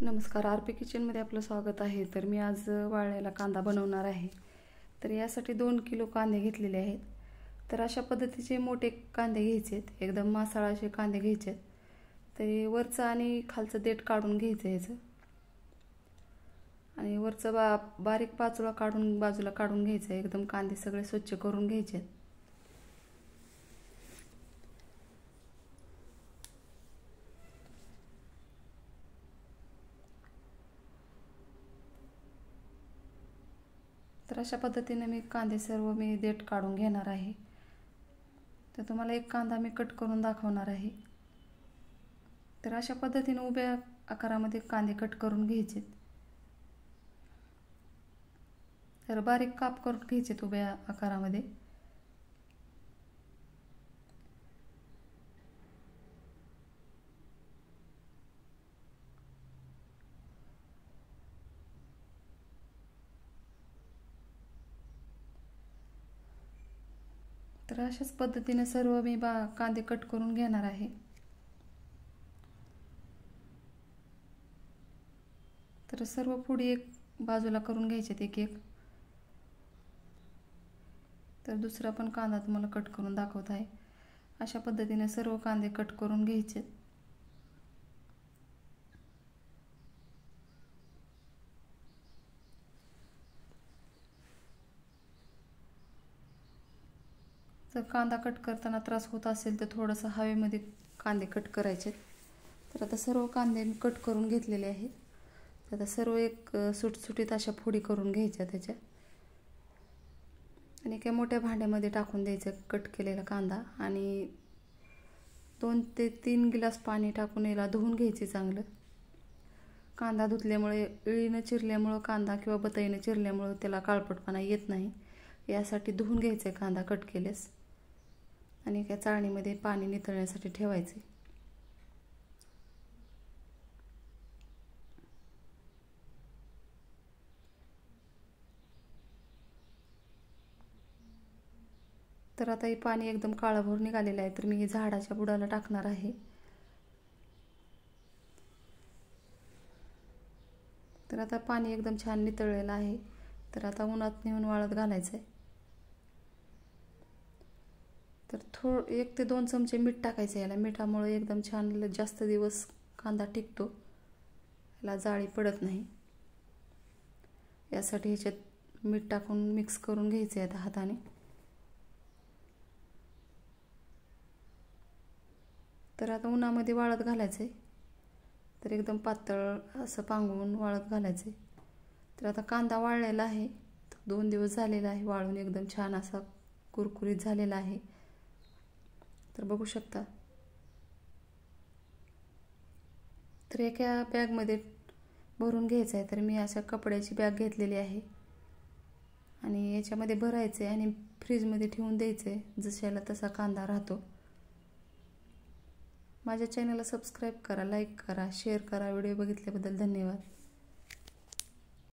नमस्कार, आरपी किचनमध्ये आपलं स्वागत आहे। तर मी आज वाळलेला कांदा बनवणार आहे। तर यासाठी 2 किलो कांदे घेतलेले आहेत। तर अशा पद्धतीचे मोठे कांदे घ्यायचे आहेत, एकदम मासाळ असे कांदे घ्यायचे आहेत। तर वरचं आणि खालचं देठ काढून घ्यायचं याचं, आणि वरचं बारीक पाचोळा काढून बाजूला काढून घ्यायचं। एकदम कांदे सगळे स्वच्छ करून घ्यायचे। तर अशा पद्धतीने मी कांदे सर्व देठ काढून घेणार आहे। तर तुम्हाला एक कांदा मी कट करून दाखवणार आहे। तर अशा पद्धतीने उभ्या आकारामध्ये कांदे कट करून घ्यायचे। तर बारीक काप करून घ्यायचे उभ्या आकारामध्ये। तर अशाच पद्धतीने सर्व मी कांदे कट करून घेणार आहे। तर सर्व फोडी एक बाजूला करून घ्यायचे एक एक। तर दुसरा पण कांदा तुम्हाला कट करून दाखवत आहे। अशा पद्धतीने सर्व कांदे कट करून घ्यायचे। तर कांदा कट करताना त्रास होत असेल तर थोडंसं हवेमध्ये कांदे कट करायचे। तर आता सर्व कांदे मी कट करून घेतलेले आहेत। तर आता सर्व एक सुटसुटीत अशा फोडी करून घ्यायच्या त्याच्या, आणि एका मोठ्या भांड्यामध्ये टाकून द्यायचं कट केलेला कांदा, आणि 2 ते 3 ग्लास पाणी टाकून याला धुवून घ्यायचे चांगलं। कांदा धुतल्यामुळे इळीनं चिरल्यामुळं कांदा किंवा बताईनं चिरल्यामुळं त्याला काळपटपणा येत नाही, यासाठी धुवून घ्यायचं कांदा कट केल्यास, आणि एका चाळणीमध्ये पाणी निथळण्यासाठी ठेवायचे। तर आता हे पाणी एकदम काळभोर निघालेलं आहे। तर मी हे झाडाच्या बुडाला टाकणार आहे। तर आता पाणी एकदम छान नितळलेलं आहे। तर आता उन्हात नेऊन वाळत घालायचं आहे। तर 1 ते 2 चमचे मीठ टाकायचं याला। मिठामुळे एकदम छान जास्त दिवस कांदा टिकतो, याला जाळी पडत नाही। यासाठी ह्याच्यात मीठ टाकून मिक्स करून घ्यायचं आहे आता हाताने। तर आता उन्हामध्ये वाळत घालायचं आहे। तर एकदम पातळ असं पांगवून वाळत घालायचं आहे। तर आता कांदा वाळलेला आहे, 2 दिवस झालेला आहे वाळून, एकदम छान असा कुरकुरीत झालेला आहे। तर बघू शकता। तर एका बॅगमध्ये भरून घ्यायचं आहे। तर मी अशा कपड्याची बॅग घेतलेली आहे, आणि याच्यामध्ये भरायचं आहे आणि फ्रीजमध्ये ठेवून द्यायचं आहे, जशाला तसा कांदा राहतो। माझ्या चॅनलला सबस्क्राईब करा, लाईक करा, शेअर करा। व्हिडिओ बघितल्याबद्दल धन्यवाद।